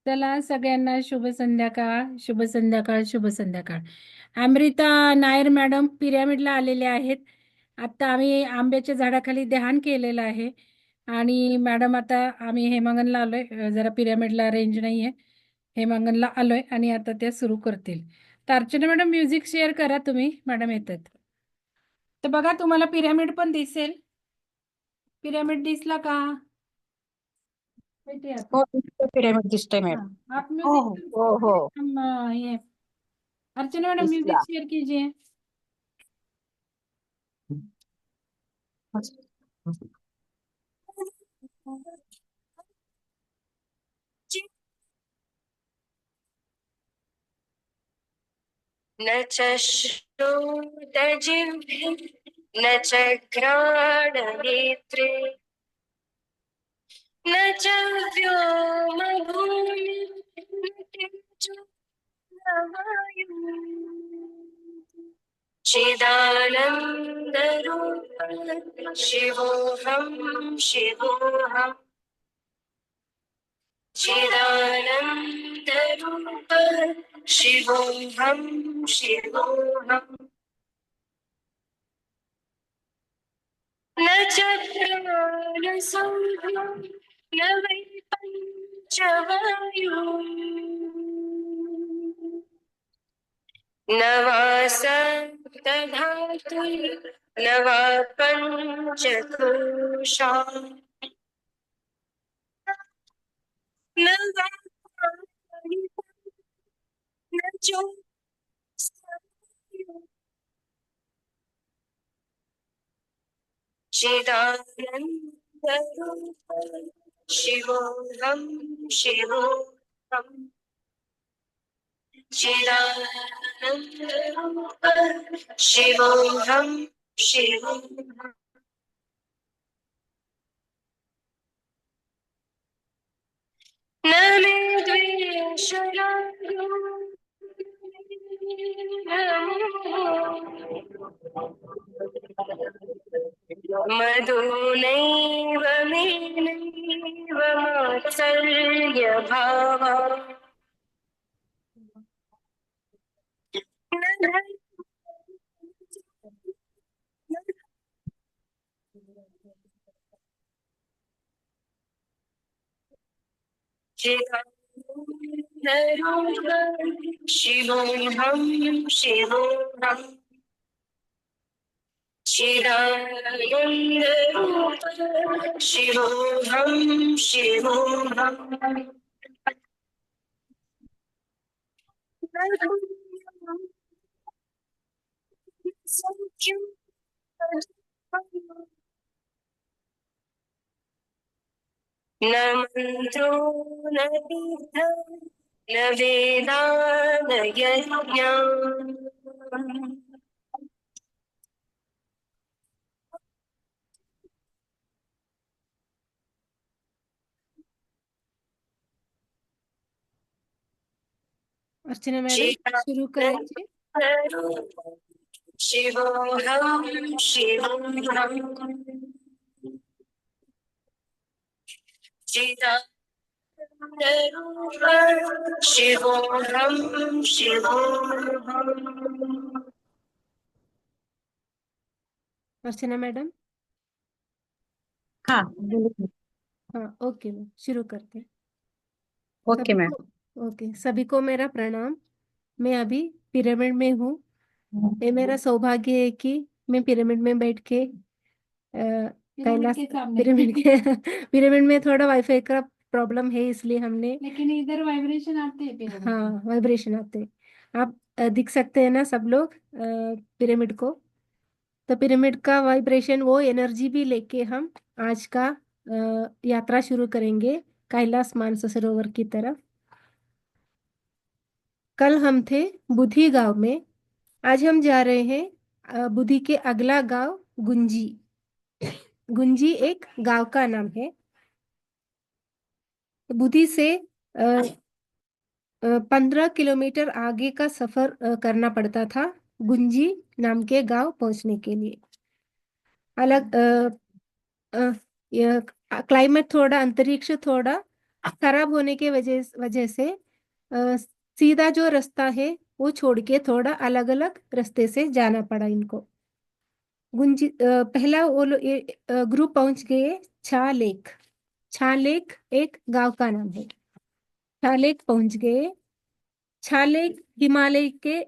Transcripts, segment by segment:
चला सगळ्यांना शुभ संध्याकाळ, शुभ संध्याकाळ, शुभ संध्याकाळ. अमृता नायर मॅडम पिरॅमिडला आलेले आहेत. आता आम्ही आंब्याच्या झाडाखाली ध्यान केलेलं आहे आणि मॅडम आता आम्ही हेमांगणला आलोय. जरा पिरॅमिडला रेंज नाहीये. हेमांगणला आलोय आणि आता ते सुरू करतील. तर अर्चना मॅडम म्युझिक शेअर करा तुम्ही. मॅडम येतात. तर बघा तुम्हाला पिरॅमिड पण दिसेल. पिरॅमिड दिसला का? माहिती आता. हो, पिरॅमिड दिसतोय हाँ, मॅडम. आप हो म्यूजिक हो हो हो हम ये अर्चना मैडम म्यूजिक दिसला. शेयर कीजिए. न चश्रुतजिह्वे न चघ्राणनेत्रे न च व्योमभूमिर्न चिदानन्दरूप शिवोऽहं शिवोऽहम् चिदानन्दरूप शिवोऽहं शिवोऽहम् न च प्राणसंज्ञो न वै पञ्चवायुः न वा सप्तधातुर्न वा पञ्चकोशा न वा प्राणिनां, न चोत्स्यम् चिदानन्दरूप शिवोऽहं शिवोऽहम् चिदानन्दरूप शिवोऽहं शिवोऽहम् न मे द्वेषरागो मदो नैव मे नैव मात्सर्यभावा न धर्मो चिदानन्दरूप शिवोऽहं शिवोऽहम् चिदानन्दरूप शिवोऽहं शिवोऽहम् सौख्यं न मन्त्रो न तीर्थं न वेदा न यज्ञम् अर्चना मैडम शुरू करायचे. शिवोऽहं शिवोऽहम् चिदानन्दरूप शिवोऽहं शिवोऽहम् अर्चना मैडम. हाँ बोलिए। हाँ ओके मैम शुरू करते हैं. ओके सभी मैम। को ओके, सभी को मेरा प्रणाम. मैं अभी पिरामिड में हूँ. ये मेरा सौभाग्य है कि मैं पिरामिड में बैठ के कैलाश पिरामिड के पिरामिड में थोड़ा वाईफाई का प्रॉब्लम है इसलिए हमने, लेकिन इधर वाइब्रेशन आते हैं पिरामिड. हाँ वाइब्रेशन आते हैं. आप दिख सकते हैं ना सब लोग पिरामिड को. तो पिरामिड का वाइब्रेशन वो एनर्जी भी लेके हम आज का यात्रा शुरू करेंगे कैलाश मानसरोवर की तरफ. कल हम थे बुधी गांव में. आज हम जा रहे हैं बुधी के अगला गांव गुंजी. गुंजी एक गांव का नाम है. बुधी से 15 किलोमीटर आगे का सफर करना पड़ता था गुंजी नाम के गांव पहुंचने के लिए. अलग यह क्लाइमेट थोड़ा, अंतरिक्ष थोड़ा खराब होने के वजह वजह से सीधा जो रास्ता है वो छोड़ के थोड़ा अलग अलग रास्ते से जाना पड़ा इनको। पहला वो लोग ग्रुप पहुंच गए छा लेक। छा लेक एक गांव का नाम है। छा लेक पहुंच गए। छा लेक हिमालय के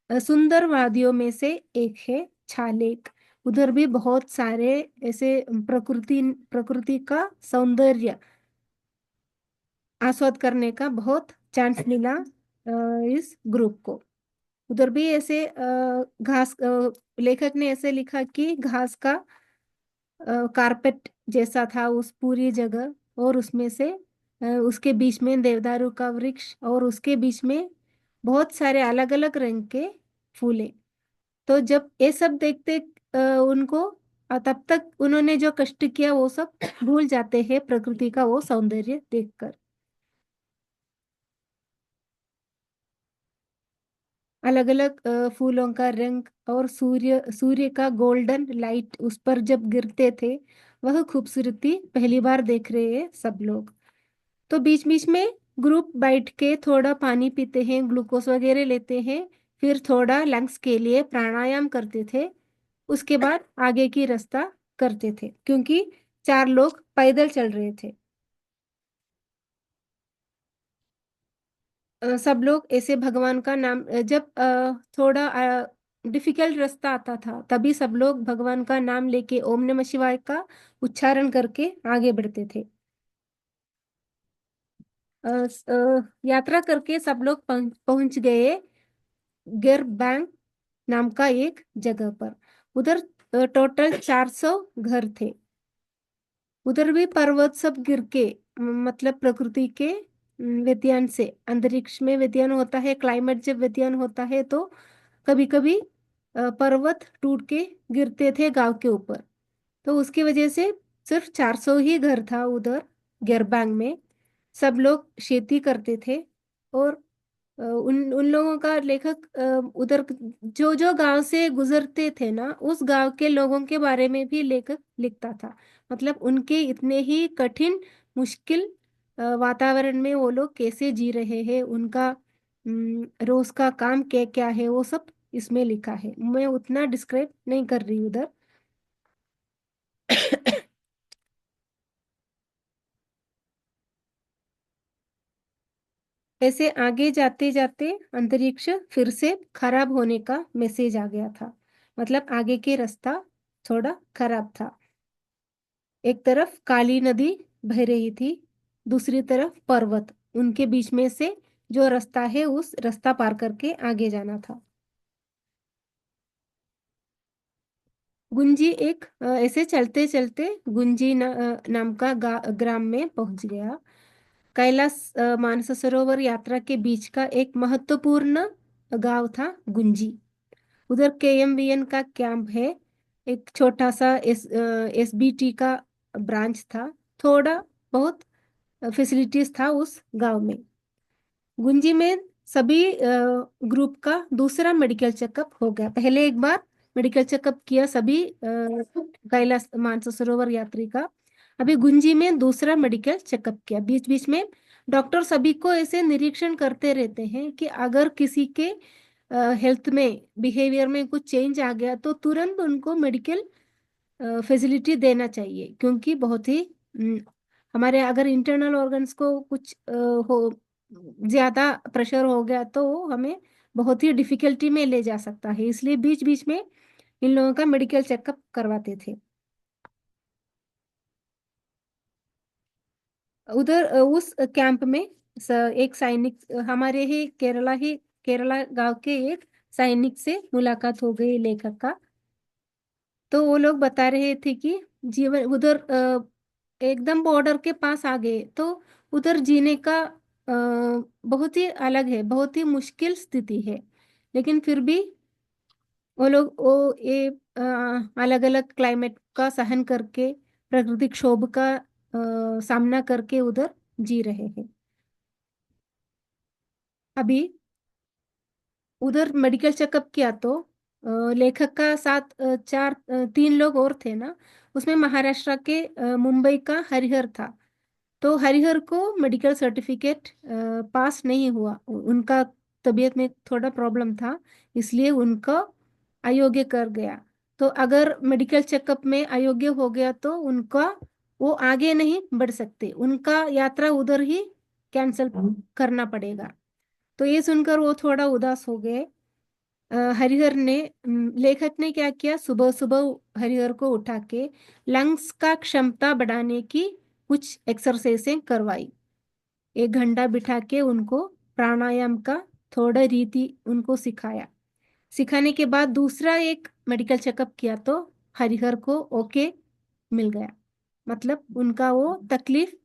सुंदर वादियों में से एक है। छा लेक उधर भी बहुत सारे ऐसे प्रकृति का सौंदर्य आस्वाद करने का बहुत चांस मिला इस ग्रुप को। उधर भी ऐसे घास लेखक ने ऐसे लिखा कि घास का कारपेट जैसा था उस पूरी जगह, और उसमें से उसके बीच में देवदारू का वृक्ष, और उसके बीच में बहुत सारे अलग अलग रंग के फूले। तो जब ये सब देखते उनको तब तक उन्होंने जो कष्ट किया वो सब भूल जाते हैं प्रकृति का वो सौंदर्य देखकर। अलग अलग फूलों का रंग और सूर्य सूर्य का गोल्डन लाइट उस पर जब गिरते थे, वह खूबसूरती पहली बार देख रहे हैं सब लोग। तो बीच बीच में ग्रुप बैठ के थोड़ा पानी पीते हैं, ग्लूकोज वगैरह लेते हैं, फिर थोड़ा लंग्स के लिए प्राणायाम करते थे। उसके बाद आगे की रास्ता करते थे, क्योंकि चार लोग पैदल चल रहे थे। सब लोग ऐसे भगवान का नाम जब थोड़ा डिफिकल्ट रास्ता आता था तभी सब लोग भगवान का नाम लेके ओम नमः शिवाय का उच्चारण करके आगे बढ़ते थे। यात्रा करके सब लोग पहुंच गए गिर बैंक नाम का एक जगह पर। उधर टोटल 400 घर थे। उधर भी पर्वत सब गिर के मतलब प्रकृति के व्यतियान से, अंतरिक्ष में व्यतियान होता है, क्लाइमेट जब व्यतियान होता है तो कभी कभी पर्वत टूट के गिरते थे गांव के ऊपर। तो उसकी वजह से सिर्फ 400 ही घर था उधर गेरबांग में। सब लोग खेती करते थे। और उन उन लोगों का लेखक उधर जो जो गांव से गुजरते थे ना, उस गांव के लोगों के बारे में भी लेखक लिखता था। मतलब उनके इतने ही कठिन मुश्किल वातावरण में वो लोग कैसे जी रहे हैं, उनका रोज का काम क्या क्या है, वो सब इसमें लिखा है। मैं उतना डिस्क्राइब नहीं कर रही उधर। ऐसे आगे जाते जाते अंतरिक्ष फिर से खराब होने का मैसेज आ गया था। मतलब आगे के रास्ता थोड़ा खराब था। एक तरफ काली नदी बह रही थी, दूसरी तरफ पर्वत, उनके बीच में से जो रास्ता है उस रास्ता पार करके आगे जाना था। गुंजी ऐसे चलते चलते गुंजी नाम का ग्राम में पहुंच गया। कैलाश मानसरोवर यात्रा के बीच का एक महत्वपूर्ण गांव था गुंजी। उधर केएमवीएन का कैंप है। एक छोटा सा एसबीटी का ब्रांच था। थोड़ा बहुत फैसिलिटीज था उस गांव में। गुंजी में सभी ग्रुप का दूसरा मेडिकल चेकअप हो गया। पहले एक बार मेडिकल चेकअप किया सभी कैलाश मानसरोवर यात्री का। अभी गुंजी में दूसरा मेडिकल चेकअप किया। बीच बीच में डॉक्टर सभी को ऐसे निरीक्षण करते रहते हैं कि अगर किसी के हेल्थ में बिहेवियर में कुछ चेंज आ गया तो तुरंत उनको मेडिकल फैसिलिटी देना चाहिए, क्योंकि बहुत ही हमारे अगर इंटरनल ऑर्गन्स को कुछ हो ज्यादा प्रेशर हो गया तो हमें बहुत ही डिफिकल्टी में ले जा सकता है। इसलिए बीच बीच में इन लोगों का मेडिकल चेकअप करवाते थे। उधर उस कैंप में एक सैनिक हमारे ही केरला गांव के एक सैनिक से मुलाकात हो गई लेखक का। तो वो लोग बता रहे थे कि जीवन उधर एकदम बॉर्डर के पास आ गए तो उधर जीने का बहुत ही अलग है, बहुत ही मुश्किल स्थिति है। लेकिन फिर भी वो लोग वो ये अलग अलग क्लाइमेट का सहन करके, प्राकृतिक क्षोभ का सामना करके उधर जी रहे हैं। अभी उधर मेडिकल चेकअप किया तो लेखक का साथ तीन लोग और थे ना। उसमें महाराष्ट्र के मुंबई का हरिहर था। तो हरिहर को मेडिकल सर्टिफिकेट पास नहीं हुआ, उनका तबीयत में थोड़ा प्रॉब्लम था, इसलिए उनको अयोग्य कर गया। तो अगर मेडिकल चेकअप में अयोग्य हो गया तो उनका वो आगे नहीं बढ़ सकते, उनका यात्रा उधर ही कैंसिल करना पड़ेगा। तो ये सुनकर वो थोड़ा उदास हो गए। हरिहर ने लेखक ने क्या किया, सुबह सुबह हरिहर को उठा के लंग्स का क्षमता बढ़ाने की कुछ एक्सरसाइजें करवाई। 1 घंटा बिठा के उनको प्राणायाम का थोड़ा रीति उनको सिखाया। सिखाने के बाद दूसरा एक मेडिकल चेकअप किया तो हरिहर को ओके मिल गया, मतलब उनका वो तकलीफ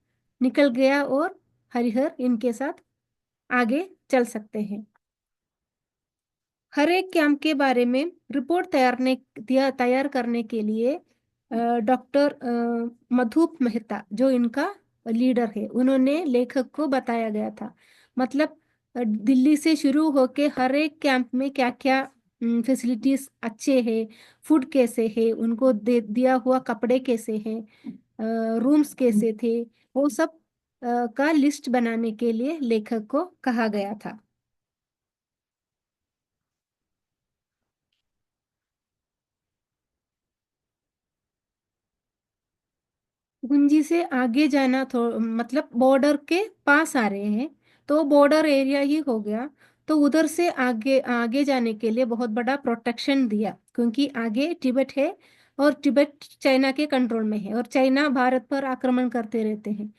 निकल गया और हरिहर इनके साथ आगे चल सकते हैं। हर एक कैंप के बारे में रिपोर्ट तैयार करने के लिए डॉक्टर मधुप मेहता जो इनका लीडर है, उन्होंने लेखक को बताया गया था। मतलब दिल्ली से शुरू होके हर एक कैंप में क्या क्या फैसिलिटीज अच्छे हैं, फूड कैसे है, उनको दिया हुआ कपड़े कैसे हैं, रूम्स कैसे थे, वो सब का लिस्ट बनाने के लिए लेखक को कहा गया था। गुंजी से आगे जाना तो मतलब बॉर्डर के पास आ रहे हैं, तो बॉर्डर एरिया ही हो गया। तो उधर से आगे आगे जाने के लिए बहुत बड़ा प्रोटेक्शन दिया, क्योंकि आगे तिब्बत है और तिब्बत चाइना के कंट्रोल में है और चाइना भारत पर आक्रमण करते रहते हैं।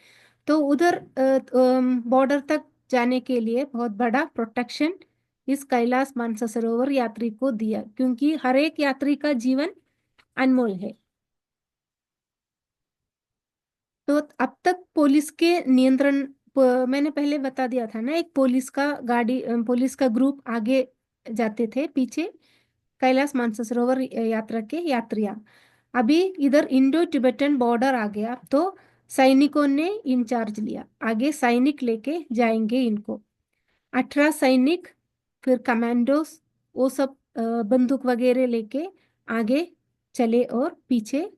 तो उधर बॉर्डर तक जाने के लिए बहुत बड़ा प्रोटेक्शन इस कैलाश मानसरोवर यात्री को दिया, क्योंकि हर एक यात्री का जीवन अनमोल है। तो अब तक पुलिस के नियंत्रण मैंने पहले बता दिया था ना, एक पुलिस का गाड़ी पुलिस का ग्रुप आगे जाते थे, पीछे कैलाश मानसरोवर यात्रा के यात्रियां। अभी इधर इंडो तिब्बतन बॉर्डर आ गया तो सैनिकों ने इंचार्ज लिया, आगे सैनिक लेके जाएंगे इनको। 18 सैनिक, फिर कमांडोस, वो सब बंदूक वगैरह लेके आगे चले और पीछे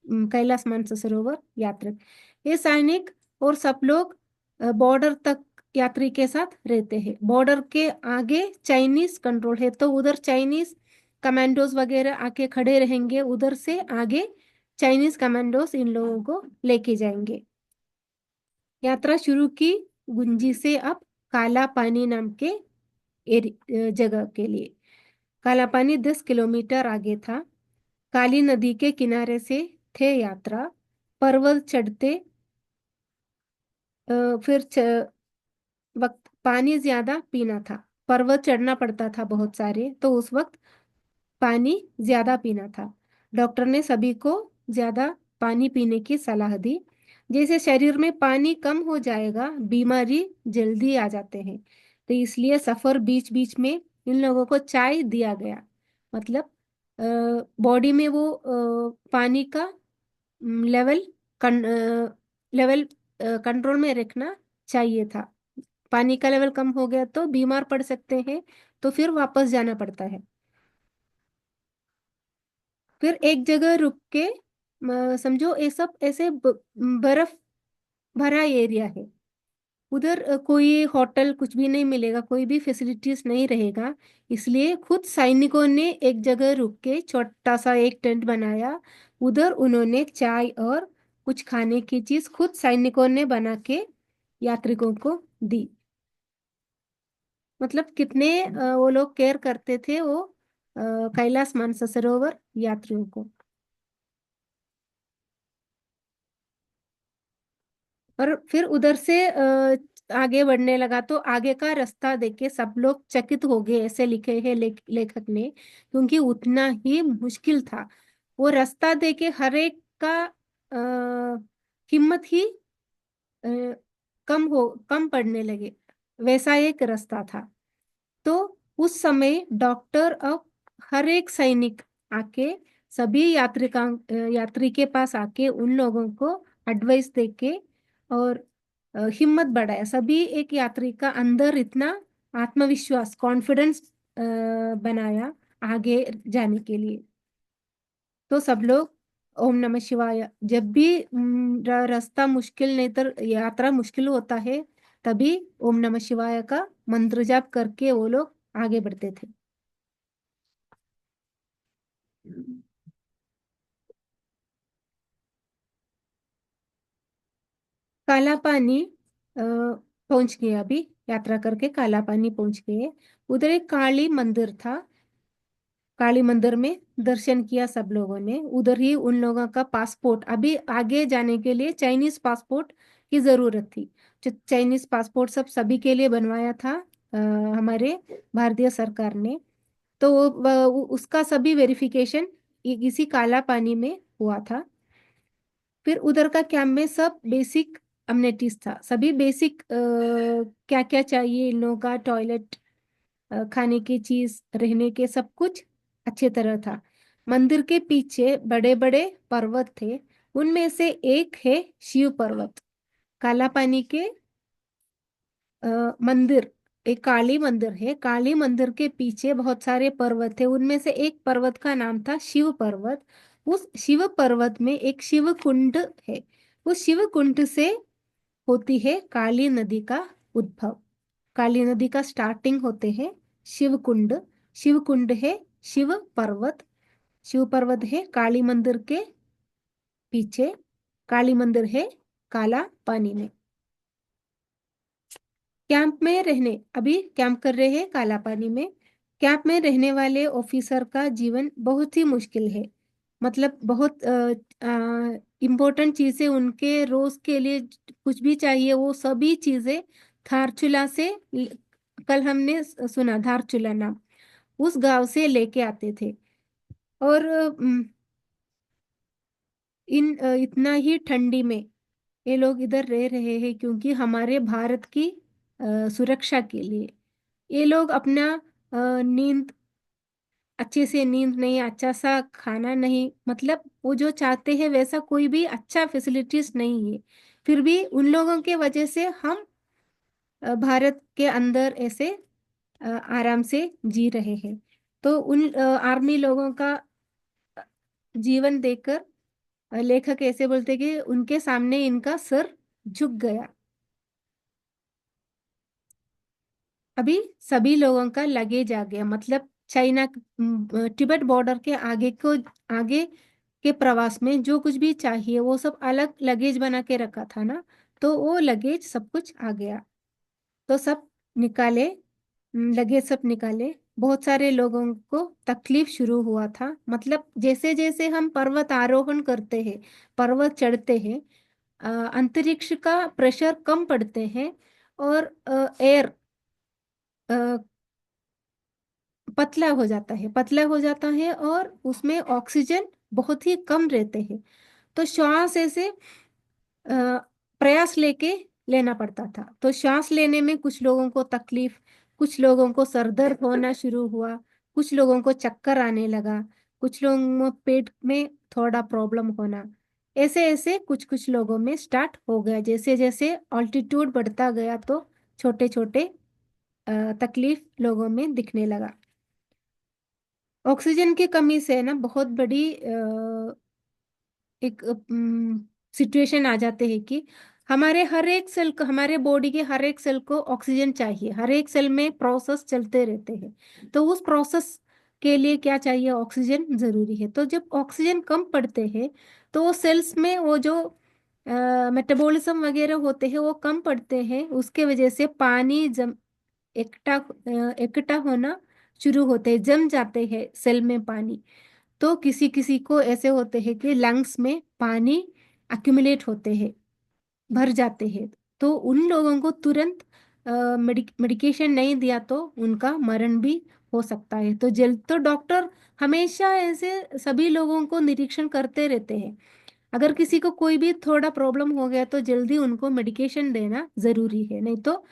कैलाश मानसरोवर यात्रा। ये सैनिक और सब लोग बॉर्डर तक यात्री के साथ रहते हैं। बॉर्डर के आगे चाइनीज कंट्रोल है, तो उधर चाइनीज कमांडोज वगैरह आके खड़े रहेंगे, उधर से आगे चाइनीज कमांडोज इन लोगों को लेके जाएंगे। यात्रा शुरू की गुंजी से अब काला पानी नाम के जगह के लिए। काला पानी 10 किलोमीटर आगे था। काली नदी के किनारे से थे यात्रा। पर्वत चढ़ते फिर वक्त पानी ज्यादा पीना था, पर्वत चढ़ना पड़ता था बहुत सारे, तो उस वक्त पानी ज्यादा पीना था। डॉक्टर ने सभी को ज्यादा पानी पीने की सलाह दी। जैसे शरीर में पानी कम हो जाएगा बीमारी जल्दी आ जाते हैं, तो इसलिए सफर बीच बीच में इन लोगों को चाय दिया गया। मतलब बॉडी में वो पानी का लेवल लेवल कंट्रोल में रखना चाहिए था। पानी का लेवल कम हो गया तो बीमार पड़ सकते हैं, तो फिर वापस जाना पड़ता है। फिर एक जगह रुक के समझो ये सब ऐसे बर्फ भरा एरिया है, उधर कोई होटल कुछ भी नहीं मिलेगा, कोई भी फैसिलिटीज नहीं रहेगा। इसलिए खुद सैनिकों ने एक जगह रुक के छोटा सा एक टेंट बनाया। उधर उन्होंने चाय और कुछ खाने की चीज खुद सैनिकों ने बना के यात्रिकों को दी। मतलब कितने वो लोग केयर करते थे वो कैलाश मानसरोवर यात्रियों को। और फिर उधर से आगे बढ़ने लगा तो आगे का रास्ता देख के सब लोग चकित हो गए, ऐसे लिखे हैं लेखक ने, क्योंकि उतना ही मुश्किल था। वो रास्ता देख के हर एक का हिम्मत ही अ, कम पड़ने लगे, वैसा एक रास्ता था। तो उस समय डॉक्टर अब हर एक सैनिक आके सभी यात्री के पास आके उन लोगों को एडवाइस देके और हिम्मत बढ़ाया। सभी एक यात्री का अंदर इतना आत्मविश्वास कॉन्फिडेंस बनाया आगे जाने के लिए। तो सब लोग ओम नमः शिवाय। जब भी रास्ता मुश्किल नहीं तो यात्रा मुश्किल होता है, तभी ओम नमः शिवाय का मंत्र जाप करके वो लोग आगे बढ़ते थे। काला पानी पहुंच गए। अभी यात्रा करके काला पानी पहुंच गए। उधर एक काली मंदिर था। काली मंदिर में दर्शन किया सब लोगों ने। उधर ही उन लोगों का पासपोर्ट, अभी आगे जाने के लिए चाइनीज पासपोर्ट की जरूरत थी। जो चाइनीज पासपोर्ट सब सभी के लिए बनवाया था हमारे भारतीय सरकार ने। तो उसका सभी वेरिफिकेशन इसी काला पानी में हुआ था। फिर उधर का कैंप में सब बेसिक अम्यूनिटीज था। सभी बेसिक क्या क्या चाहिए इन लोगों का, टॉयलेट, खाने की चीज, रहने के, सब कुछ अच्छे तरह था। मंदिर के पीछे बड़े बड़े पर्वत थे। उनमें से एक है शिव पर्वत। काला पानी के मंदिर, एक काली मंदिर है। काली मंदिर के पीछे बहुत सारे पर्वत थे। उनमें से एक पर्वत का नाम था शिव पर्वत। उस शिव पर्वत में एक शिव कुंड है। उस शिव कुंड से होती है काली नदी का उद्भव। काली नदी का स्टार्टिंग होते हैं शिव कुंड। शिव कुंड है शिव पर्वत। शिव पर्वत है काली मंदिर के पीछे। काली मंदिर है काला पानी में। कैंप में रहने, अभी कैंप कर रहे हैं काला पानी में। कैंप में रहने वाले ऑफिसर का जीवन बहुत ही मुश्किल है। मतलब बहुत इम्पोर्टेंट चीजें उनके रोज के लिए कुछ भी चाहिए, वो सभी चीजें धारचूला से कल हमने सुना धारचूला नाम, उस गांव से लेके आते थे। और इतना ही ठंडी में ये लोग इधर रह रहे हैं क्योंकि हमारे भारत की सुरक्षा के लिए। ये लोग अपना नींद, अच्छे से नींद नहीं, अच्छा सा खाना नहीं, मतलब वो जो चाहते हैं वैसा कोई भी अच्छा फैसिलिटीज नहीं है। फिर भी उन लोगों के वजह से हम भारत के अंदर ऐसे आराम से जी रहे हैं। तो उन आर्मी लोगों का जीवन देखकर लेखक ऐसे बोलते कि उनके सामने इनका सर झुक गया। अभी सभी लोगों का लगेज आ गया। मतलब चाइना, तिब्बत बॉर्डर के आगे को, आगे के प्रवास में जो कुछ भी चाहिए वो सब अलग लगेज बना के रखा था ना, तो वो लगेज सब कुछ आ गया। तो सब निकाले, लगेज सब निकाले। बहुत सारे लोगों को तकलीफ शुरू हुआ था। मतलब जैसे जैसे हम पर्वत आरोहण करते हैं, पर्वत चढ़ते हैं, अंतरिक्ष का प्रेशर कम पड़ते हैं और एयर पतला हो जाता है, पतला हो जाता है और उसमें ऑक्सीजन बहुत ही कम रहते हैं। तो श्वास ऐसे प्रयास लेके लेना पड़ता था। तो सांस लेने में कुछ लोगों को तकलीफ, कुछ लोगों को सर दर्द होना शुरू हुआ, कुछ लोगों को चक्कर आने लगा, कुछ लोगों को पेट में थोड़ा प्रॉब्लम होना, ऐसे ऐसे कुछ कुछ लोगों में स्टार्ट हो गया। जैसे जैसे ऑल्टीट्यूड बढ़ता गया तो छोटे छोटे तकलीफ लोगों में दिखने लगा। ऑक्सीजन की कमी से ना बहुत बड़ी एक सिचुएशन आ जाते हैं कि हमारे हर एक सेल को, हमारे बॉडी के हर एक सेल को ऑक्सीजन चाहिए। हर एक सेल में प्रोसेस चलते रहते हैं, तो उस प्रोसेस के लिए क्या चाहिए, ऑक्सीजन जरूरी है। तो जब ऑक्सीजन कम पड़ते हैं तो वो सेल्स में वो जो मेटाबॉलिज्म वगैरह होते हैं वो कम पड़ते हैं। उसके वजह से पानी जम इकट्ठा इकट्ठा होना शुरू होते हैं, जम जाते हैं सेल में पानी। तो किसी किसी को ऐसे होते हैं कि लंग्स में पानी अक्यूमुलेट होते हैं, भर जाते हैं। तो उन लोगों को तुरंत मेडिकेशन नहीं दिया तो उनका मरण भी हो सकता है। तो जल्द तो डॉक्टर हमेशा ऐसे सभी लोगों को निरीक्षण करते रहते हैं। अगर किसी को कोई भी थोड़ा प्रॉब्लम हो गया तो जल्दी उनको मेडिकेशन देना जरूरी है, नहीं तो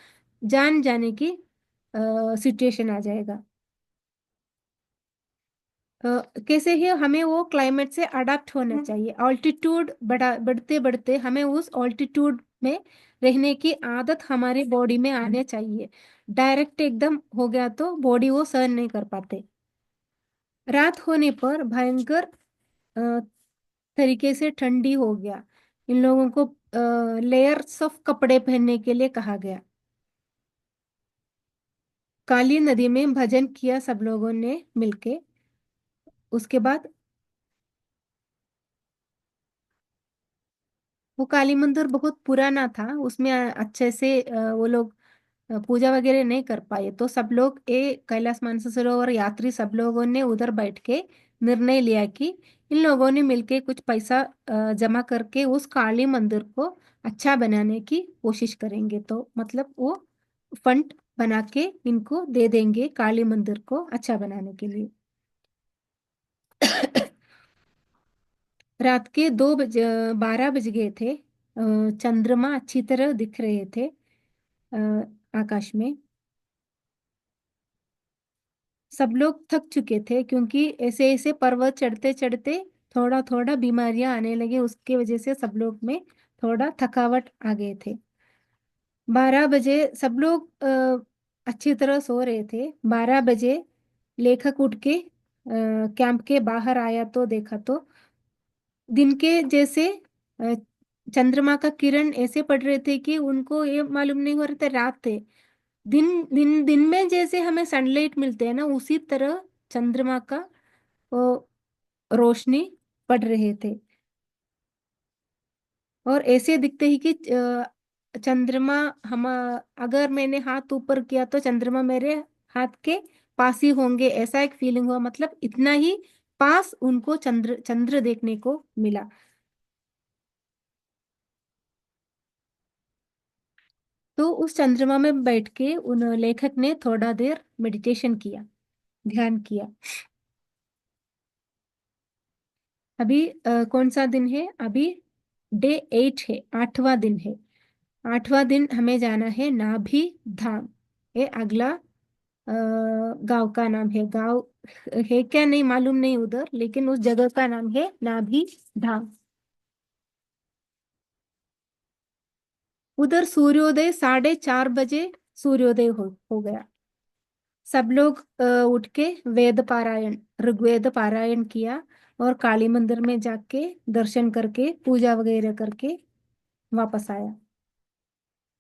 जान जाने की सिचुएशन आ जाएगा। कैसे ही हमें वो क्लाइमेट से अडाप्ट होना चाहिए। ऑल्टीट्यूड बढ़ते बढ़ते हमें उस ऑल्टीट्यूड में रहने की आदत हमारी बॉडी में आने चाहिए। डायरेक्ट एकदम हो गया तो बॉडी वो सहन नहीं कर पाते। रात होने पर भयंकर तरीके से ठंडी हो गया। इन लोगों को लेयर्स ऑफ कपड़े पहनने के लिए कहा गया। काली नदी में भजन किया सब लोगों ने मिलके। उसके बाद वो काली मंदिर बहुत पुराना था, उसमें अच्छे से वो लोग पूजा वगैरह नहीं कर पाए, तो सब लोग कैलाश मानसरोवर यात्री सब लोगों ने उधर बैठ के निर्णय लिया कि इन लोगों ने मिलके कुछ पैसा जमा करके उस काली मंदिर को अच्छा बनाने की कोशिश करेंगे। तो मतलब वो फंड बना के इनको दे देंगे काली मंदिर को अच्छा बनाने के लिए। रात के 12 बज गए थे। चंद्रमा अच्छी तरह दिख रहे थे आकाश में। सब लोग थक चुके थे क्योंकि ऐसे ऐसे पर्वत चढ़ते चढ़ते थोड़ा थोड़ा बीमारियां आने लगे, उसके वजह से सब लोग में थोड़ा थकावट आ गए थे। 12 बजे सब लोग अच्छी तरह सो रहे थे। 12 बजे लेखक उठ के कैंप के बाहर आया तो देखा तो दिन के जैसे अ, चंद्रमा का किरण ऐसे पड़ रहे थे कि उनको ये मालूम नहीं हो रहा था रात है। दिन दिन दिन में जैसे हमें सनलाइट मिलते हैं ना, उसी तरह चंद्रमा का वो रोशनी पड़ रहे थे। और ऐसे दिखते ही कि चंद्रमा हम अगर मैंने हाथ ऊपर किया तो चंद्रमा मेरे हाथ के पास ही होंगे, ऐसा एक फीलिंग हुआ। मतलब इतना ही पास उनको चंद्र चंद्र देखने को मिला। तो उस चंद्रमा में बैठ के उन लेखक ने थोड़ा देर मेडिटेशन किया, ध्यान किया। अभी कौन सा दिन है? अभी डे 8 है, 8वां दिन है। 8वां दिन हमें जाना है नाभि धाम। ये अगला गांव का नाम है। गांव है क्या नहीं मालूम नहीं उधर, लेकिन उस जगह का नाम है नाभि धाम। उधर सूर्योदय 4:30 बजे सूर्योदय हो गया। सब लोग उठ के वेद पारायण, ऋग्वेद पारायण किया और काली मंदिर में जाके दर्शन करके पूजा वगैरह करके वापस आया।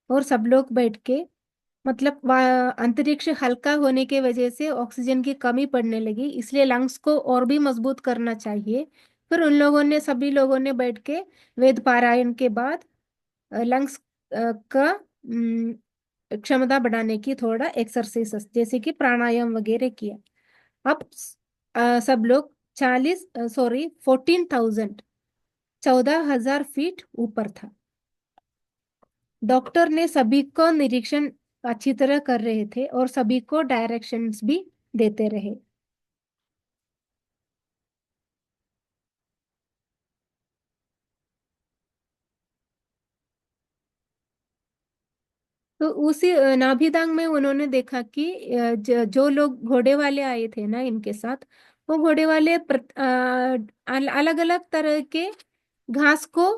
और सब लोग बैठ के मतलब अंतरिक्ष हल्का होने के वजह से ऑक्सीजन की कमी पड़ने लगी, इसलिए लंग्स को और भी मजबूत करना चाहिए। फिर उन लोगों ने सभी लोगों ने बैठ के वेद पारायण के बाद लंग्स का क्षमता बढ़ाने की थोड़ा एक्सरसाइज जैसे कि प्राणायाम वगैरह किया। अब सब लोग 14,000 14,000 फीट ऊपर था। डॉक्टर ने सभी को निरीक्षण अच्छी तरह कर रहे थे और सभी को डायरेक्शंस भी देते रहे। तो उसी नाभिदांग में उन्होंने देखा कि जो लोग घोड़े वाले आए थे ना इनके साथ, वो घोड़े वाले अलग अलग तरह के घास को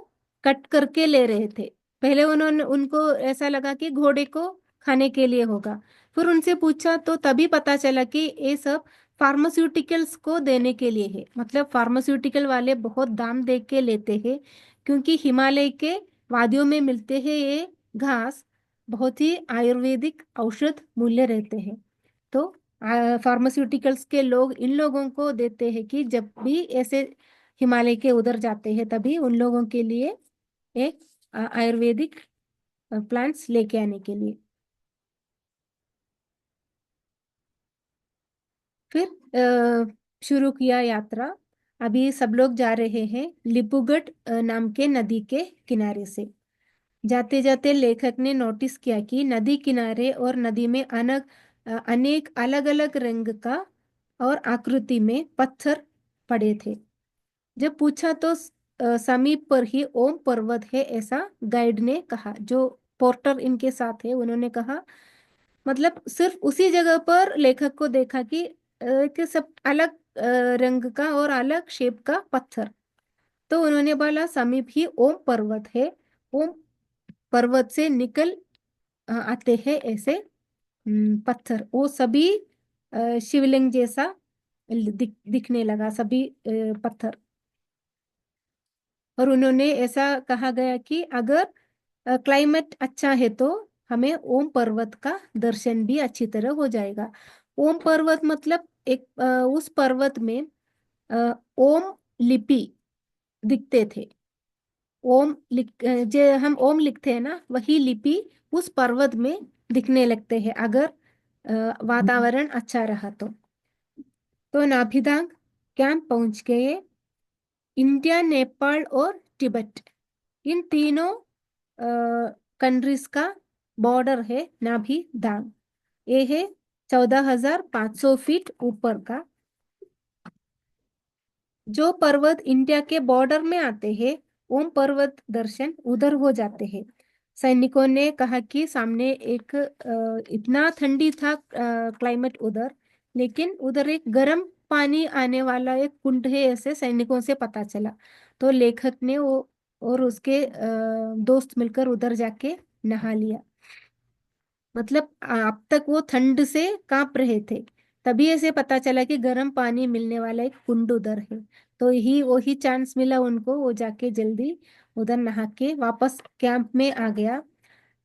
कट करके ले रहे थे। पहले उन्होंने उनको ऐसा लगा कि घोड़े को खाने के लिए होगा। फिर उनसे पूछा तो तभी पता चला कि ये सब फार्मास्यूटिकल्स को देने के लिए है। मतलब फार्मास्यूटिकल वाले बहुत दाम दे के लेते हैं, क्योंकि हिमालय के वादियों में मिलते हैं ये घास, बहुत ही आयुर्वेदिक औषध मूल्य रहते हैं। तो फार्मास्यूटिकल्स के लोग इन लोगों को देते हैं कि जब भी ऐसे हिमालय के उधर जाते हैं तभी उन लोगों के लिए एक आयुर्वेदिक प्लांट्स लेके आने के लिए। फिर शुरू किया यात्रा। अभी सब लोग जा रहे हैं लिपुगढ़ नाम के नदी के किनारे से। जाते जाते लेखक ने नोटिस किया कि नदी किनारे और नदी में अनेक अलग अलग रंग का और आकृति में पत्थर पड़े थे। जब पूछा तो समीप पर ही ओम पर्वत है, ऐसा गाइड ने कहा। जो पोर्टर इनके साथ है उन्होंने कहा। मतलब सिर्फ उसी जगह पर लेखक को देखा कि सब अलग रंग का और अलग शेप का पत्थर। तो उन्होंने बोला समीप ही ओम पर्वत है। ओम पर्वत से निकल आते हैं ऐसे पत्थर, वो सभी शिवलिंग जैसा दिखने लगा, सभी पत्थर। और उन्होंने ऐसा कहा गया कि अगर क्लाइमेट अच्छा है तो हमें ओम पर्वत का दर्शन भी अच्छी तरह हो जाएगा। ओम पर्वत मतलब एक उस पर्वत में ओम लिपि दिखते थे। जो हम ओम लिखते हैं ना, वही लिपि उस पर्वत में दिखने लगते हैं अगर वातावरण अच्छा रहा तो नाभिदांग कैंप पहुंच गए। इंडिया, नेपाल और तिब्बत, इन तीनों कंट्रीज का बॉर्डर है नाभिदांग। ये है 14,500 फीट ऊपर का। जो पर्वत इंडिया के बॉर्डर में आते हैं, ओम पर्वत दर्शन उधर हो जाते हैं। सैनिकों ने कहा कि सामने एक इतना ठंडी था क्लाइमेट उधर, लेकिन उधर एक गर्म पानी आने वाला एक कुंड है, ऐसे सैनिकों से पता चला। तो लेखक ने वो और उसके दोस्त मिलकर उधर जाके नहा लिया। मतलब अब तक वो ठंड से कांप रहे थे, तभी ऐसे पता चला कि गर्म पानी मिलने वाला एक कुंड उधर है। तो ही वही चांस मिला उनको, वो जाके जल्दी उधर नहा के वापस कैंप में आ गया।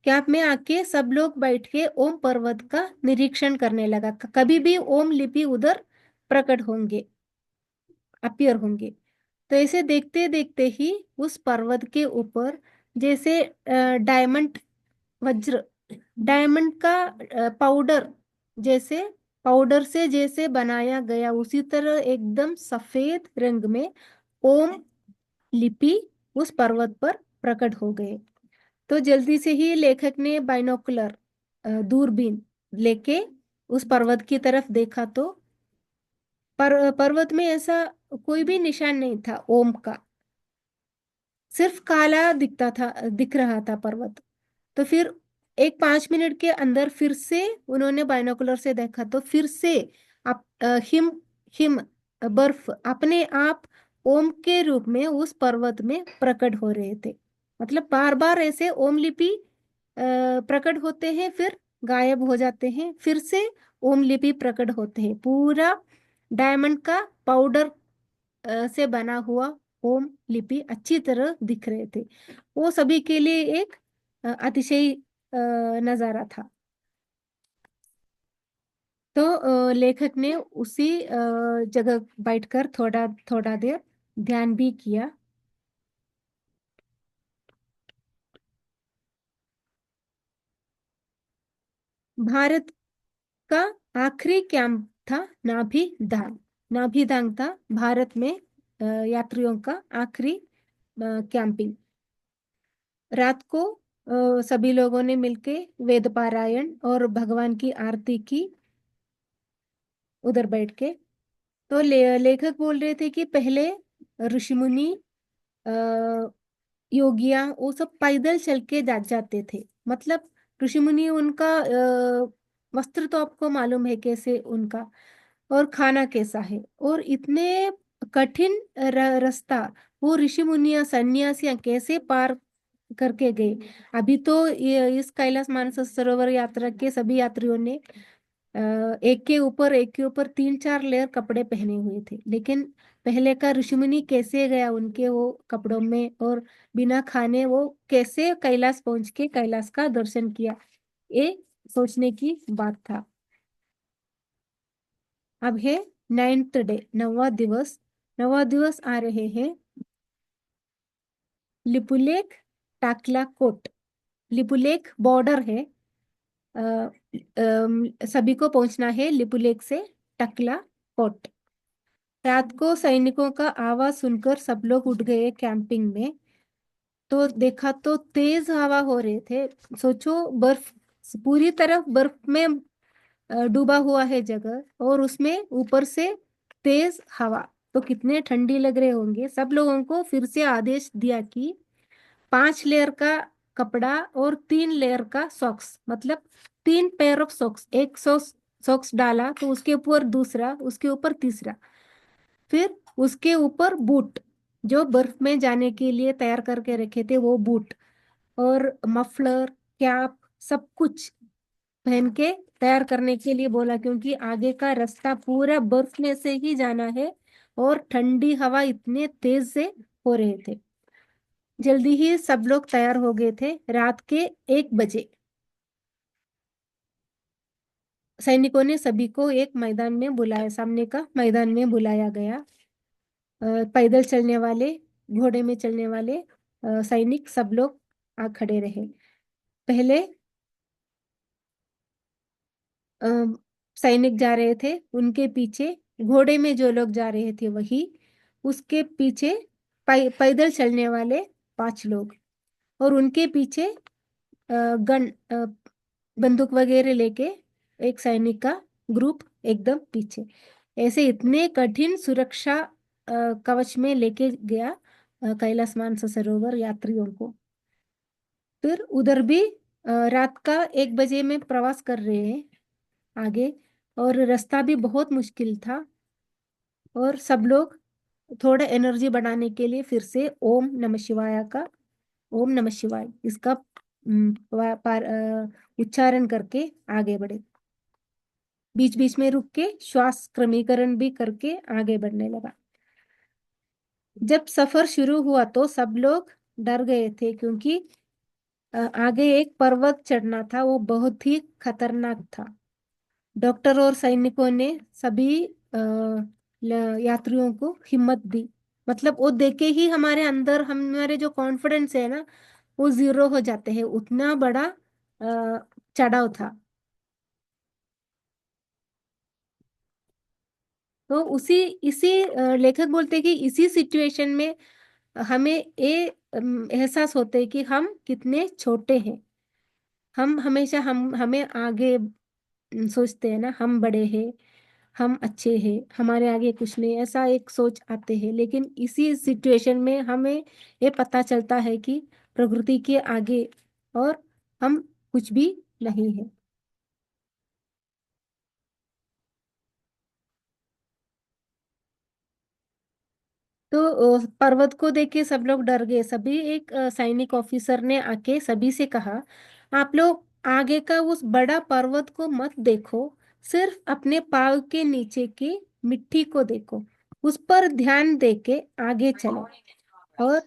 कैंप में आके सब लोग बैठ के ओम पर्वत का निरीक्षण करने लगा। कभी भी ओम लिपि उधर प्रकट होंगे, अपीयर होंगे। तो ऐसे देखते देखते ही उस पर्वत के ऊपर जैसे डायमंड, वज्र, डायमंड का पाउडर, जैसे पाउडर से जैसे बनाया गया उसी तरह एकदम सफेद रंग में ओम लिपि उस पर्वत पर प्रकट हो गए। तो जल्दी से ही लेखक ने बाइनोकुलर, दूरबीन लेके उस पर्वत की तरफ देखा तो पर्वत में ऐसा कोई भी निशान नहीं था ओम का, सिर्फ काला दिख रहा था पर्वत। तो फिर एक 5 मिनट के अंदर फिर से उन्होंने बाइनोकुलर से देखा तो फिर से हिम हिम बर्फ अपने आप ओम के रूप में उस पर्वत में प्रकट हो रहे थे। मतलब बार बार ऐसे ओम लिपि प्रकट होते हैं, फिर गायब हो जाते हैं, फिर से ओम लिपि प्रकट होते हैं। पूरा डायमंड का पाउडर से बना हुआ ओम लिपि अच्छी तरह दिख रहे थे। वो सभी के लिए एक अतिशय नजारा था। तो लेखक ने उसी जगह बैठकर थोड़ा थोड़ा देर ध्यान भी किया। भारत का आखिरी कैंप था नाभिदांग। नाभिदांग था भारत में यात्रियों का आखिरी कैंपिंग। रात को सभी लोगों ने मिलके वेद पारायण और भगवान की आरती की उधर बैठ के। तो लेखक बोल रहे थे कि पहले ऋषि मुनि, योगियां, वो सब पैदल चल के जाते थे। मतलब ऋषि मुनि, उनका वस्त्र तो आपको मालूम है कैसे उनका, और खाना कैसा है, और इतने कठिन रास्ता वो ऋषि मुनिया सन्यासियां कैसे पार करके गए। अभी तो इस कैलाश मानस सरोवर यात्रा के सभी यात्रियों ने एक के ऊपर 3-4 लेयर कपड़े पहने हुए थे, लेकिन पहले का ऋषिमुनि कैसे गया उनके वो कपड़ों में, और बिना खाने वो कैसे कैलाश पहुंच के कैलाश का दर्शन किया, ये सोचने की बात था। अब है 9th डे, 9वां दिवस। 9वां दिवस आ रहे हैं लिपुलेख टाकला कोट। लिपुलेख बॉर्डर है। सभी को पहुंचना है लिपुलेख से टकला कोट। रात को सैनिकों का आवाज सुनकर सब लोग उठ गए कैंपिंग में। तो देखा तो तेज हवा हो रहे थे। सोचो, बर्फ, पूरी तरफ बर्फ में डूबा हुआ है जगह, और उसमें ऊपर से तेज हवा, तो कितने ठंडी लग रहे होंगे। सब लोगों को फिर से आदेश दिया कि 5 लेयर का कपड़ा और 3 लेयर का सॉक्स, मतलब 3 पेयर ऑफ सॉक्स, एक सॉक्स डाला तो उसके ऊपर दूसरा, उसके ऊपर तीसरा, फिर उसके ऊपर बूट, जो बर्फ में जाने के लिए तैयार करके रखे थे वो बूट, और मफलर, कैप, सब कुछ पहन के तैयार करने के लिए बोला, क्योंकि आगे का रास्ता पूरा बर्फ में से ही जाना है और ठंडी हवा इतने तेज से हो रहे थे। जल्दी ही सब लोग तैयार हो गए थे। रात के 1 बजे सैनिकों ने सभी को एक मैदान में बुलाया, सामने का मैदान में बुलाया गया। पैदल चलने वाले, घोड़े में चलने वाले सैनिक सब लोग आ खड़े रहे। पहले अ, सैनिक जा रहे थे, उनके पीछे घोड़े में जो लोग जा रहे थे वही, उसके पीछे पैदल चलने वाले 5 लोग, और उनके पीछे गन बंदूक वगैरह लेके एक सैनिक का ग्रुप एकदम पीछे। ऐसे इतने कठिन सुरक्षा कवच में लेके गया कैलाश मानसरोवर यात्रियों को। फिर उधर भी रात का 1 बजे में प्रवास कर रहे हैं आगे, और रास्ता भी बहुत मुश्किल था। और सब लोग थोड़ा एनर्जी बढ़ाने के लिए फिर से ओम नमः शिवाय का, ओम नमः शिवाय इसका उच्चारण करके आगे बढ़े। बीच बीच में रुक के श्वास क्रमीकरण भी करके आगे बढ़ने लगा। जब सफर शुरू हुआ तो सब लोग डर गए थे, क्योंकि आगे एक पर्वत चढ़ना था, वो बहुत ही खतरनाक था। डॉक्टर और सैनिकों ने सभी यात्रियों को हिम्मत दी। मतलब वो देखे ही हमारे अंदर हमारे जो कॉन्फिडेंस है ना, वो जीरो हो जाते हैं। उतना बड़ा चढ़ाव था। तो उसी इसी लेखक बोलते हैं कि इसी सिचुएशन में हमें ये एहसास होते है कि हम कितने छोटे हैं। हम हमेशा हमें आगे सोचते हैं ना, हम बड़े हैं, हम अच्छे हैं, हमारे आगे कुछ नहीं, ऐसा एक सोच आते हैं। लेकिन इसी सिचुएशन में हमें ये पता चलता है कि प्रकृति के आगे और हम कुछ भी नहीं है। तो पर्वत को देख के सब लोग डर गए। सभी एक सैनिक ऑफिसर ने आके सभी से कहा, आप लोग आगे का उस बड़ा पर्वत को मत देखो, सिर्फ अपने पाँव के नीचे की मिट्टी को देखो, उस पर ध्यान दे के आगे चलो। और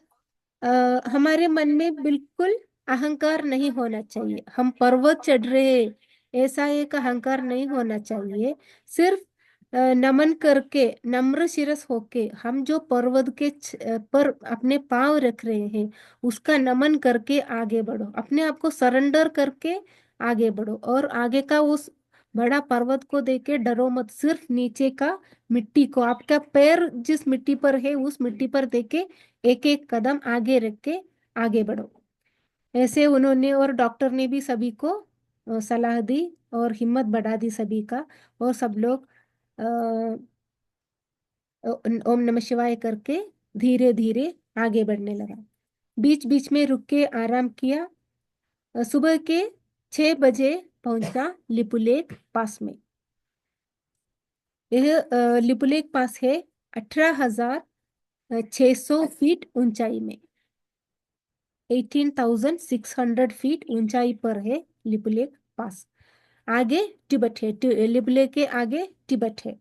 हमारे मन में बिल्कुल अहंकार नहीं होना चाहिए। हम पर्वत चढ़ रहे हैं, ऐसा एक अहंकार नहीं होना चाहिए। सिर्फ नमन करके, नम्र शिरस होके, हम जो पर्वत के पर अपने पांव रख रहे हैं, उसका नमन करके आगे बढ़ो। अपने आप को सरेंडर करके आगे बढ़ो, और आगे का उस बड़ा पर्वत को देख के डरो मत। सिर्फ नीचे का मिट्टी को, आपका पैर जिस मिट्टी पर है उस मिट्टी पर देख के एक एक कदम आगे रख के आगे बढ़ो। ऐसे उन्होंने और डॉक्टर ने भी सभी को सलाह दी और हिम्मत बढ़ा दी सभी का। और सब लोग ओम नमः शिवाय करके धीरे धीरे आगे बढ़ने लगा। बीच बीच में रुक के आराम किया। सुबह के 6 बजे पहुंचा लिपुलेख पास में। यह लिपुलेख पास है 18,600 फीट ऊंचाई में। 18,600 फीट ऊंचाई पर है लिपुलेख पास। आगे तिब्बत है, लिपुलेख के आगे तिब्बत है।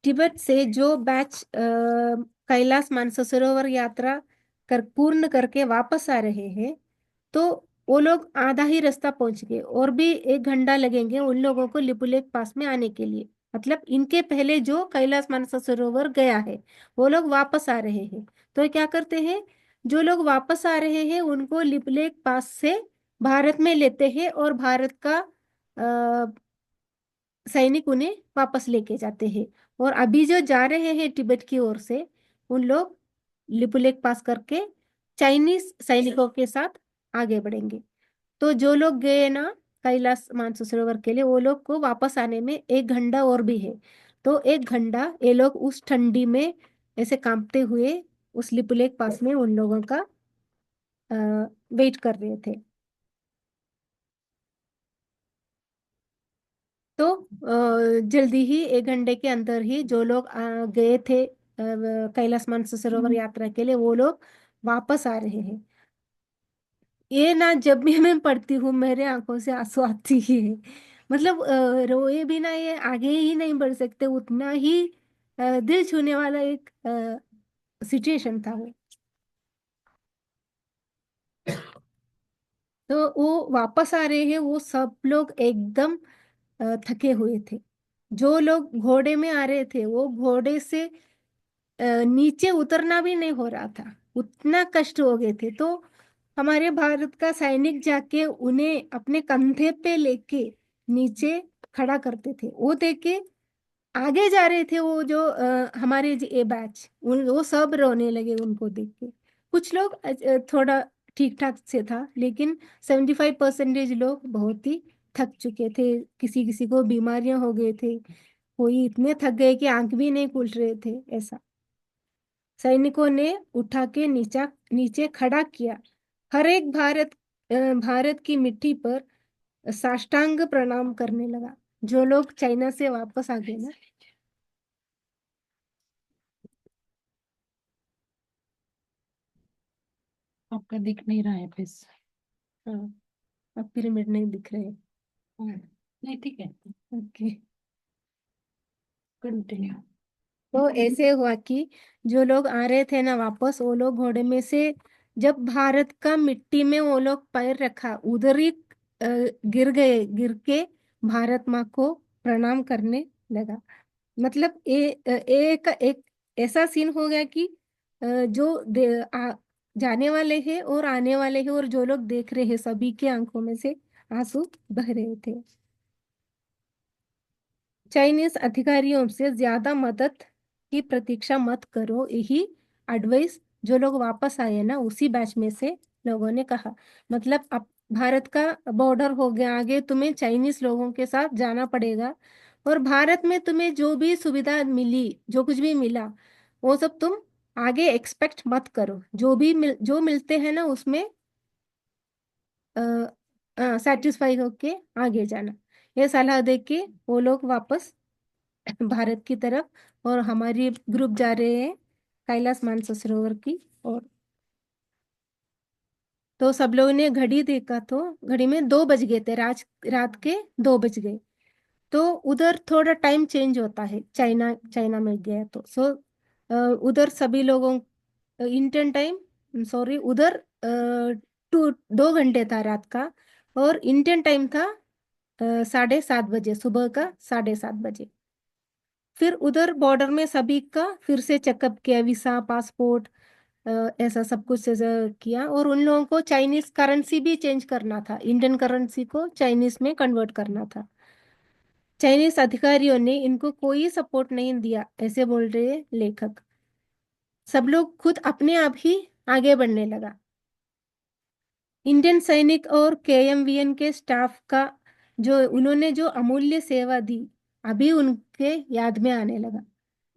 तिब्बत से जो बैच कैलाश मानसरोवर यात्रा पूर्ण करके वापस आ रहे हैं, तो वो लोग आधा ही रास्ता पहुंच गए, और भी 1 घंटा लगेंगे उन लोगों को लिपुलेख पास में आने के लिए। मतलब इनके पहले जो कैलाश मानसरोवर गया है, वो लोग वापस आ रहे हैं। तो क्या करते हैं, जो लोग वापस आ रहे हैं उनको लिपुलेख पास से भारत में लेते हैं, और भारत का सैनिक उन्हें वापस लेके जाते हैं। और अभी जो जा रहे हैं तिब्बत की ओर से, उन लोग लिपुलेख पास करके चाइनीज सैनिकों के साथ आगे बढ़ेंगे। तो जो लोग गए ना कैलाश मानसरोवर के लिए, वो लोग को वापस आने में 1 घंटा और भी है। तो 1 घंटा ये लोग उस ठंडी में ऐसे कांपते हुए उस लिपुलेख पास में उन लोगों का वेट कर रहे थे। तो जल्दी ही 1 घंटे के अंदर ही जो लोग गए थे कैलाश मानसरोवर यात्रा के लिए, वो लोग वापस आ रहे हैं। ये ना जब भी मैं पढ़ती हूँ मेरे आंखों से आंसू आती ही है। मतलब रोए बिना ये आगे ही नहीं बढ़ सकते, उतना ही दिल छूने वाला एक सिचुएशन था वो। तो वो वापस आ रहे हैं, वो सब लोग एकदम थके हुए थे। जो लोग घोड़े में आ रहे थे वो घोड़े से नीचे उतरना भी नहीं हो रहा था, उतना कष्ट हो गए थे। तो हमारे भारत का सैनिक जाके उन्हें अपने कंधे पे लेके नीचे खड़ा करते थे। वो देख के आगे जा रहे थे वो जो हमारे ए बैच, उन वो सब रोने लगे उनको देख के। कुछ लोग थोड़ा ठीक ठाक से था, लेकिन 75% लोग बहुत ही थक चुके थे। किसी किसी को बीमारियां हो गए थे, कोई इतने थक गए कि आंख भी नहीं खुल रहे थे ऐसा। सैनिकों ने उठा के नीचा नीचे खड़ा किया। हर एक भारत की मिट्टी पर साष्टांग प्रणाम करने लगा। जो लोग चाइना से वापस आ गए ना। आपका दिख नहीं रहा है फिर। हाँ, अब पिरामिड नहीं दिख रहे। नहीं ठीक है, ओके। कंटिन्यू। तो ऐसे हुआ कि जो लोग आ रहे थे ना वापस, वो लोग घोड़े में से जब भारत का मिट्टी में वो लोग पैर रखा, उधर ही गिर गए। गिर के भारत माँ को प्रणाम करने लगा। मतलब एक एक ऐसा सीन हो गया कि जाने वाले हैं और आने वाले हैं, और जो लोग देख रहे हैं सभी के आंखों में से आंसू बह रहे थे। चाइनीज अधिकारियों से ज्यादा मदद की प्रतीक्षा मत करो, यही एडवाइस जो लोग वापस आए ना उसी बैच में से लोगों ने कहा। मतलब अब भारत का बॉर्डर हो गया, आगे तुम्हें चाइनीज लोगों के साथ जाना पड़ेगा। और भारत में तुम्हें जो भी सुविधा मिली, जो कुछ भी मिला, वो सब तुम आगे एक्सपेक्ट मत करो। जो मिलते हैं ना उसमें सेटिस्फाई होके आगे जाना। ये सलाह दे के वो लोग वापस भारत की तरफ, और हमारी ग्रुप जा रहे हैं कैलाश मानसरोवर की ओर। तो सब लोगों ने घड़ी देखा, तो घड़ी में 2 बज गए थे, रात के 2 बज गए। तो उधर थोड़ा टाइम चेंज होता है, चाइना चाइना में गया तो उधर सभी लोगों इंडियन टाइम, सॉरी, उधर 2 घंटे था रात का, और इंडियन टाइम था 7:30 बजे, सुबह का 7:30 बजे। फिर उधर बॉर्डर में सभी का फिर से चेकअप किया, वीसा, पासपोर्ट, ऐसा सब कुछ किया। और उन लोगों को चाइनीज करेंसी भी चेंज करना था, इंडियन करेंसी को चाइनीज में कन्वर्ट करना था। चाइनीज अधिकारियों ने इनको कोई सपोर्ट नहीं दिया, ऐसे बोल रहे लेखक। सब लोग खुद अपने आप ही आगे बढ़ने लगा। इंडियन सैनिक और केएमवीएन के स्टाफ का जो उन्होंने जो अमूल्य सेवा दी, अभी उनके याद में आने लगा।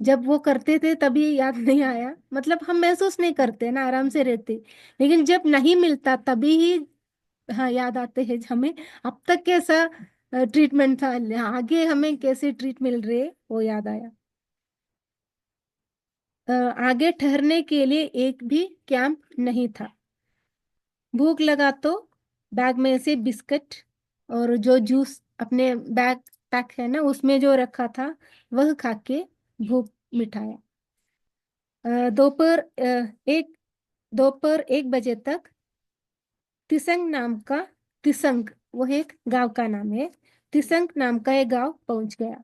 जब वो करते थे तभी याद नहीं आया, मतलब हम महसूस नहीं करते ना, आराम से रहते। लेकिन जब नहीं मिलता तभी ही हाँ याद आते हैं हमें। अब तक कैसा ट्रीटमेंट था, आगे हमें कैसे ट्रीट मिल रहे, वो याद आया। आगे ठहरने के लिए एक भी कैंप नहीं था। भूख लगा तो बैग में से बिस्किट और जो जूस अपने बैग पैक है ना उसमें जो रखा था, वह खा के भूख मिटाया। दोपहर एक दोपहर 1 बजे तक तिसंग नाम का तिसंग, वो एक गांव का नाम है। तिसंग नाम का एक गांव पहुंच गया।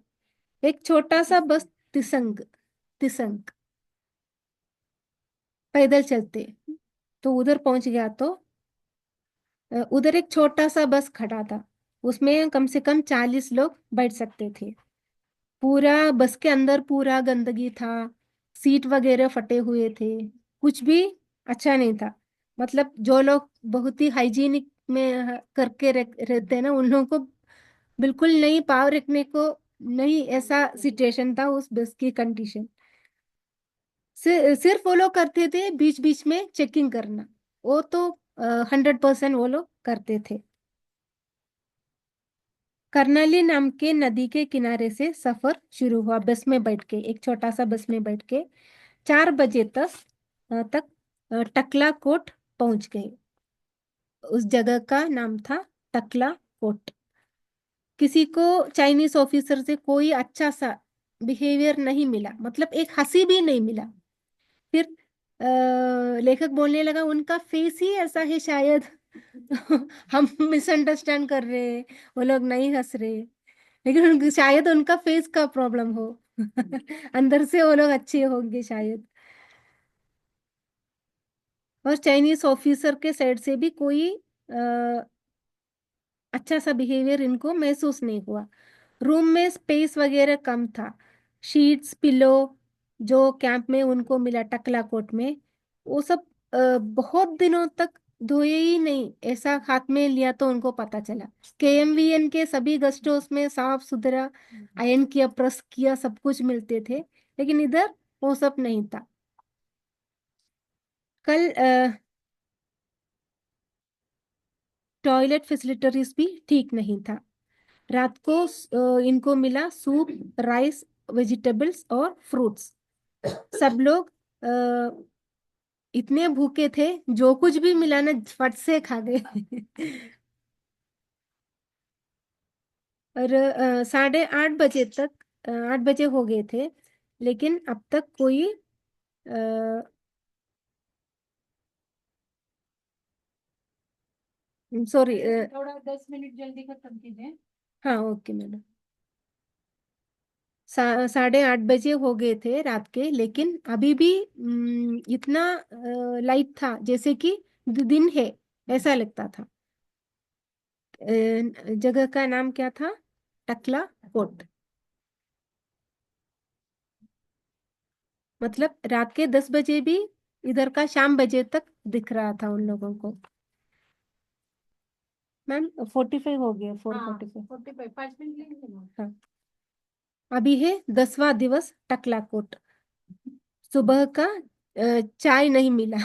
एक छोटा सा बस तिसंग तिसंग पैदल चलते तो उधर पहुंच गया। तो उधर एक छोटा सा बस खड़ा था, उसमें कम से कम 40 लोग बैठ सकते थे। पूरा बस के अंदर पूरा गंदगी था, सीट वगैरह फटे हुए थे, कुछ भी अच्छा नहीं था। मतलब जो लोग बहुत ही हाइजीनिक में करके रहते हैं ना, उन लोगों को बिल्कुल नहीं पाव रखने को नहीं, ऐसा सिचुएशन था उस बस की कंडीशन। सिर्फ वो लोग करते थे बीच बीच में चेकिंग करना, वो तो 100% वो लोग करते थे। कर्नाली नाम के नदी के किनारे से सफर शुरू हुआ, बस में बैठ के, एक छोटा सा बस में बैठ के 4 बजे तक टकला कोट पहुंच गए। उस जगह का नाम था टकला कोट। किसी को चाइनीज ऑफिसर से कोई अच्छा सा बिहेवियर नहीं मिला, मतलब एक हंसी भी नहीं मिला। फिर लेखक बोलने लगा, उनका फेस ही ऐसा है शायद हम मिसअंडरस्टैंड कर रहे हैं, वो लोग नहीं हंस रहे, लेकिन शायद उनका फेस का प्रॉब्लम हो। अंदर से वो लोग अच्छे होंगे शायद। और चाइनीज ऑफिसर के साइड से भी कोई अच्छा सा बिहेवियर इनको महसूस नहीं हुआ। रूम में स्पेस वगैरह कम था। शीट्स पिलो जो कैंप में उनको मिला टकला कोट में, वो सब बहुत दिनों तक धोए ही नहीं, ऐसा हाथ में लिया तो उनको पता चला। केएमवीएन के सभी गेस्ट हाउस में साफ सुथरा आयरन किया प्रेस किया सब कुछ मिलते थे, लेकिन इधर वो सब नहीं था। कल टॉयलेट फैसिलिटीज भी ठीक नहीं था। रात को इनको मिला सूप, राइस, वेजिटेबल्स और फ्रूट्स। सब लोग इतने भूखे थे, जो कुछ भी मिला ना फट से खा गए। और 8:30 बजे तक 8 बजे हो गए थे, लेकिन अब तक कोई सॉरी, थोड़ा 10 मिनट जल्दी खत्म कीजिए। हाँ ओके मैडम। 8:30 बजे हो गए थे रात के, लेकिन अभी भी इतना लाइट था जैसे कि दिन है, ऐसा लगता था। जगह का नाम क्या था? टकला कोट। मतलब रात के 10 बजे भी इधर का शाम बजे तक दिख रहा था उन लोगों को। मैम 45 हो गया, 4:45। 45 5 मिनट लेंगे ना। हाँ, अभी है 10वां दिवस टकला कोट। सुबह का चाय नहीं मिला।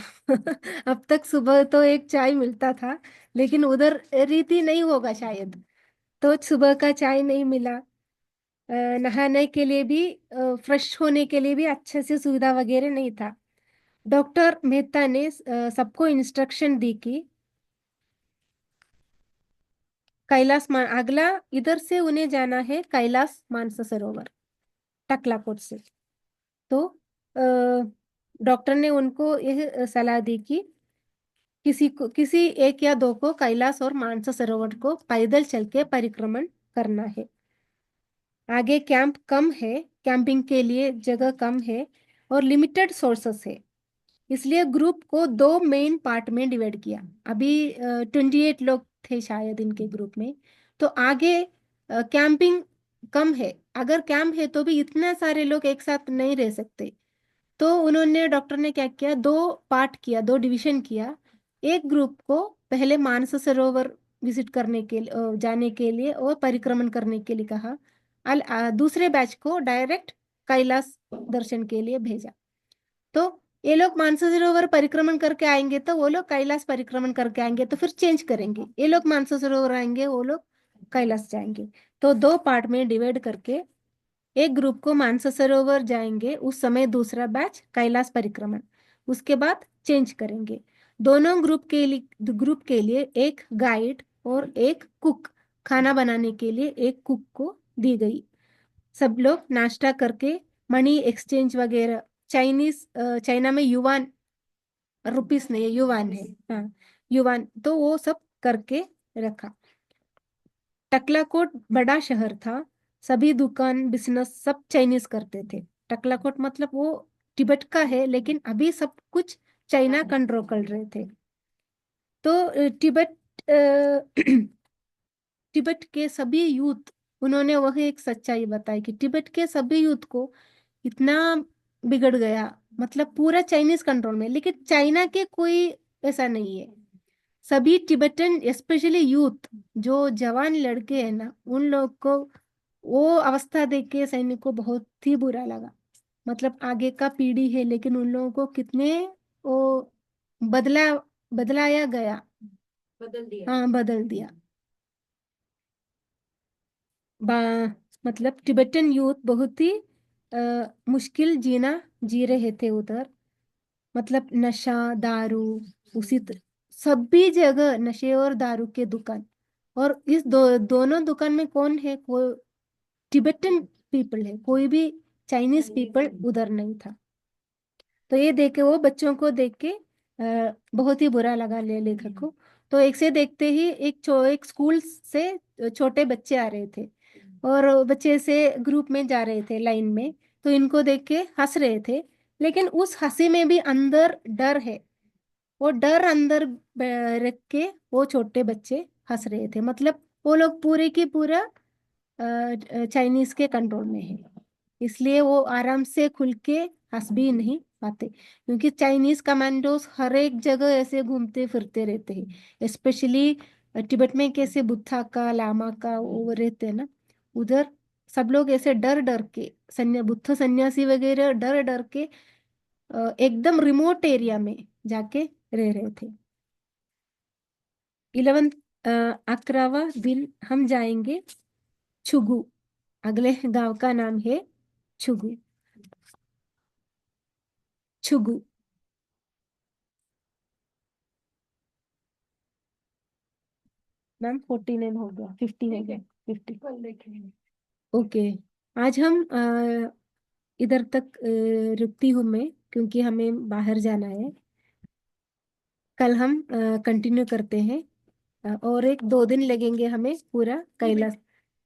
अब तक सुबह तो एक चाय मिलता था, लेकिन उधर रीति नहीं होगा शायद, तो सुबह का चाय नहीं मिला। नहाने के लिए भी, फ्रेश होने के लिए भी अच्छे से सुविधा वगैरह नहीं था। डॉक्टर मेहता ने सबको इंस्ट्रक्शन दी कि अगला इधर से उन्हें जाना है कैलाश मानसरोवर टकलाकोट से। तो डॉक्टर ने उनको यह सलाह दी कि किसी एक या दो को कैलाश और मानसरोवर को पैदल चल के परिक्रमण करना है। आगे कैंप कम है, कैंपिंग के लिए जगह कम है और लिमिटेड सोर्सेस है, इसलिए ग्रुप को 2 मेन पार्ट में डिवाइड किया। अभी 28 लोग थे शायद इनके ग्रुप में। तो आगे कैंपिंग कम है, अगर कैंप है तो भी इतने सारे लोग एक साथ नहीं रह सकते। तो उन्होंने डॉक्टर ने क्या किया, 2 पार्ट किया, 2 डिवीजन किया। एक ग्रुप को पहले मानस सरोवर विजिट करने के लिए जाने के लिए और परिक्रमण करने के लिए कहा। दूसरे बैच को डायरेक्ट कैलाश दर्शन के लिए भेजा। तो ये लोग मानसरोवर परिक्रमण करके आएंगे तो वो लोग कैलाश परिक्रमण करके आएंगे, तो फिर चेंज करेंगे, ये लोग मानसरोवर आएंगे वो लोग कैलाश जाएंगे। तो 2 पार्ट में डिवाइड करके एक ग्रुप को मानसरोवर जाएंगे, उस समय दूसरा बैच कैलाश परिक्रमण, उसके बाद चेंज करेंगे। दोनों ग्रुप के लिए एक गाइड और एक कुक, खाना बनाने के लिए एक कुक को दी गई। सब लोग नाश्ता करके मनी एक्सचेंज वगैरह, चाइना में युवान, रुपीस नहीं है, युवान है, हाँ युवान, तो वो सब करके रखा। टकलाकोट बड़ा शहर था, सभी दुकान बिजनेस सब चाइनीज करते थे। टकलाकोट मतलब वो तिब्बत का है, लेकिन अभी सब कुछ चाइना कंट्रोल कर रहे थे। तो तिब्बत तिब्बत के सभी यूथ, उन्होंने वह एक सच्चाई बताई कि तिब्बत के सभी यूथ को इतना बिगड़ गया, मतलब पूरा चाइनीज कंट्रोल में, लेकिन चाइना के कोई ऐसा नहीं है। सभी तिब्बतन स्पेशली यूथ, जो जवान लड़के हैं ना, उन लोग को वो अवस्था देख के सैनिक को बहुत ही बुरा लगा। मतलब आगे का पीढ़ी है, लेकिन उन लोगों को कितने वो बदला बदलाया गया, बदल दिया। हाँ बदल दिया। बा मतलब तिब्बतन यूथ बहुत ही मुश्किल जीना जी रहे थे उधर। मतलब नशा, दारू, उसी सभी जगह नशे और दारू के दुकान। और इस दोनों दुकान में कौन है? कोई तिब्बतन पीपल है, कोई भी चाइनीज पीपल उधर नहीं था। तो ये देख के, वो बच्चों को देख के बहुत ही बुरा लगा ले लेखक को। तो एक से देखते ही एक स्कूल से छोटे बच्चे आ रहे थे, और वो बच्चे से ग्रुप में जा रहे थे लाइन में। तो इनको देख के हंस रहे थे, लेकिन उस हंसी में भी अंदर डर है। वो डर अंदर रख के वो छोटे बच्चे हंस रहे थे, मतलब वो लोग पूरे की पूरा चाइनीज के कंट्रोल में है। इसलिए वो आराम से खुल के हंस भी नहीं पाते, क्योंकि चाइनीज कमांडोज हर एक जगह ऐसे घूमते फिरते रहते हैं। स्पेशली तिब्बत में कैसे बुद्धा का लामा का वो रहते हैं ना, उधर सब लोग ऐसे डर डर के, बुद्ध सन्यासी वगैरह डर डर के एकदम रिमोट एरिया में जाके रह रहे थे। 11 11वां दिन हम जाएंगे छुगु। अगले गांव का नाम है छुगु। छुगु। मैम 49 हो गया, 50 हो गया, 50। कल देखेंगे। ओके। आज हम इधर तक रुकती हूँ मैं, क्योंकि हमें बाहर जाना है। कल हम कंटिन्यू करते हैं। और 1-2 दिन लगेंगे हमें पूरा कैलाश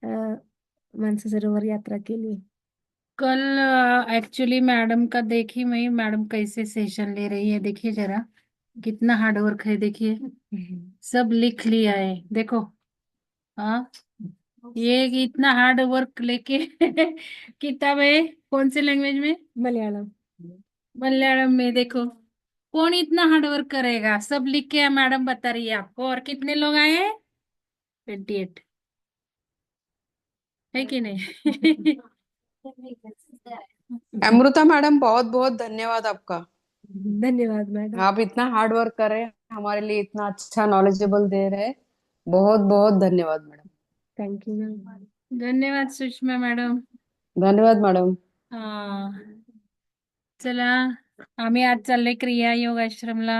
मानसरोवर यात्रा के लिए। कल एक्चुअली मैडम का देखी मैं, मैडम कैसे सेशन ले रही है, देखिए जरा कितना हार्ड वर्क है, देखिए सब लिख लिया है, देखो। हाँ, ये इतना हार्ड वर्क लेके किताब है, कौन से लैंग्वेज में? मलयालम। मलयालम में। देखो कौन इतना हार्ड वर्क करेगा, सब लिख के मैडम बता रही है आपको। और कितने लोग आए हैं? 28 है कि नहीं? अमृता मैडम, बहुत बहुत धन्यवाद आपका। धन्यवाद मैडम। आप इतना हार्ड वर्क कर रहे हैं, हमारे लिए इतना अच्छा नॉलेजेबल दे रहे हैं। बहुत बहुत धन्यवाद मैडम। Thank you ma'am. धन्यवाद सुषमा मैडम। धन्यवाद मैडम। हा, चला आम्ही आज चाललोय क्रिया योग आश्रमला.